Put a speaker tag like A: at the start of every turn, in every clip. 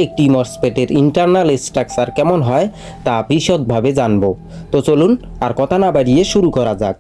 A: একটি মসফেটের internal structure কেমন হয় তা বিশদভাবে জানব। তো চলুন আর কথা না বাড়িয়ে শুরু করা যাক।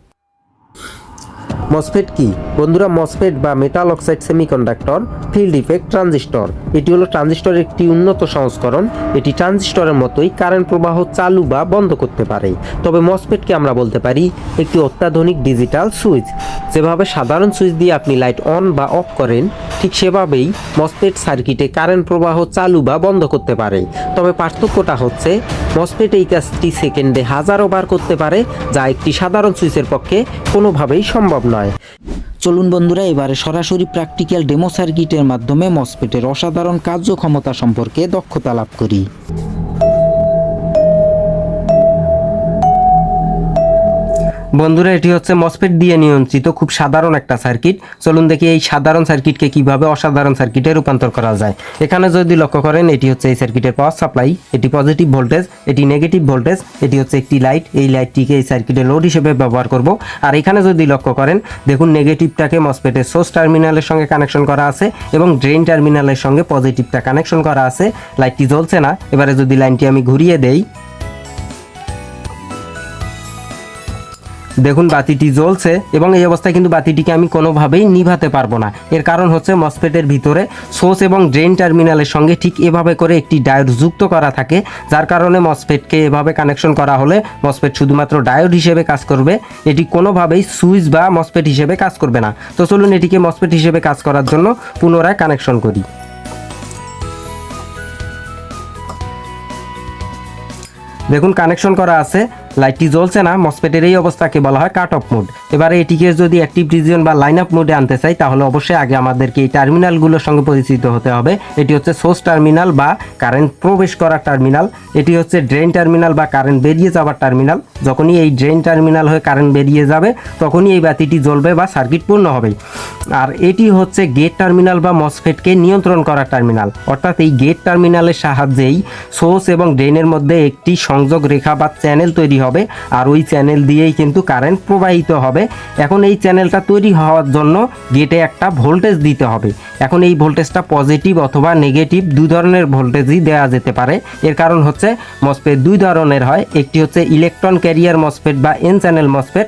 A: মসফেট কি বন্ধুরা? মসফেট বা metal oxide semiconductor field effect transistor, এটি হলো ট্রানজিস্টরের একটি উন্নত সংস্করণ। এটি ট্রানজিস্টরের মতোই কারেন্ট প্রবাহ চালু বা বন্ধ করতে পারে। তবে মসফেটকে আমরা বলতে পারি একটি অত্যাধুনিক ডিজিটাল সুইচ। যেভাবে সাধারণ সুইচ দিয়ে আপনি লাইট অন বা অফ করেন, ঠিক সেভাবেই মসফেট সার্কিটে কারেন্ট প্রবাহ চালু বা বন্ধ করতে পারে। তবে পার্থক্যটা হচ্ছে মসফেট এই কাজটি সেকেন্ডে হাজারো বার করতে পারে, যা একটি সাধারণ সুইচের পক্ষে কোনোভাবেই সম্ভব নয়।
B: চলুন বন্ধুরা, এবারে সরাসরি প্র্যাকটিক্যাল ডেমো সার্কিটের মাধ্যমে মসফেটের অসাধারণ কার্যক্ষমতা সম্পর্কে দক্ষতা লাভ করি।
A: বন্ধুরা, এটি হচ্ছে মসফেট দিয়ে নিয়ন্ত্রিত খুব সাধারণ একটা সার্কিট। চলুন দেখি এই সাধারণ সার্কিটকে কিভাবে অসাধারণ সার্কিটে রূপান্তর করা যায়। এখানে যদি লক্ষ্য করেন, এটি হচ্ছে এই সার্কিটের পাওয়ার সাপ্লাই, এটি পজিটিভ ভোল্টেজ, এটি নেগেটিভ ভোল্টেজ, এটি হচ্ছে একটি লাইট। এই লাইটটিকে এই সার্কিটের লোড হিসেবে ব্যবহার করব। আর এখানে যদি লক্ষ্য করেন, দেখুন নেগেটিভটাকে মসফেটের সোর্স টার্মিনালের সঙ্গে কানেকশন করা আছে এবং ড্রেন টার্মিনালের সঙ্গে পজিটিভটা কানেকশন করা আছে। লাইটটি জ্বলছে না। এবারে যদি লাইনটি আমি ঘুরিয়ে দেই, দেখুন বাতিটি জ্বলছে এবং এই অবস্থায় কিন্তু বাতিটিকে আমি কোনোভাবেই নিভাতে পারবো না। এর কারণ হচ্ছে মসফেটের ভিতরে সোর্স এবং ড্রেন টার্মিনালের সঙ্গে ঠিক এভাবে করে একটি ডায়োড যুক্ত করা থাকে, যার কারণে মসফেটকে এভাবে কানেকশন করা হলে মসফেট শুধুমাত্র ডায়োড হিসেবে কাজ করবে। এটি কোনোভাবেই সুইচ বা মসফেট হিসেবে কাজ করবে না। তো চলুন এটিকে মসফেট হিসেবে কাজ করার জন্য পুনরায় কানেকশন করি। দেখুন কানেকশন করা আছে, লাইটটি জ্বলছে না। মসফেটের এই অবস্থাকে বলা হয় কাট অফ মোড। এবারে এটিকে যদি অ্যাক্টিভ রিজিয়ন বা লাইন আপ মোডে আনতে চাই, তাহলে অবশ্যই আগে আমাদেরকে এই টার্মিনালগুলোর সঙ্গে পরিচিত হতে হবে। এটি হচ্ছে সোর্স টার্মিনাল বা কারেন্ট প্রবেশ করার টার্মিনাল, এটি হচ্ছে ড্রেন টার্মিনাল বা কারেন্ট বেরিয়ে যাওয়ার টার্মিনাল। যখনই এই ড্রেন টার্মিনাল হয়ে কারেন্ট বেরিয়ে যাবে, তখনই এই বাতিটি জ্বলবে বা সার্কিট পূর্ণ হবে। আর এটি হচ্ছে গেট টার্মিনাল বা মসফেটকে নিয়ন্ত্রণ করার টার্মিনাল। অর্থাৎ এই গেট টার্মিনালের সাহায্যেই সোর্স এবং ড্রেনের মধ্যে একটি সংযোগ রেখা বা চ্যানেল তৈরি হবে, আর ওই চ্যানেল দিয়েই কিন্তু কারেন্ট প্রবাহিত হবে। এখন এই চ্যানেলটা তৈরি হওয়ার জন্য গেটে একটা ভোল্টেজ দিতে হবে। এখন এই ভোল্টেজটা পজিটিভ অথবা নেগেটিভ দুই ধরনের ভোল্টেজই দেওয়া যেতে পারে। এর কারণ হচ্ছে মসফেট দুই ধরনের হয়, একটি হচ্ছে ইলেকট্রন ক্যারিয়ার মসফেট বা এন চ্যানেল মসফেট,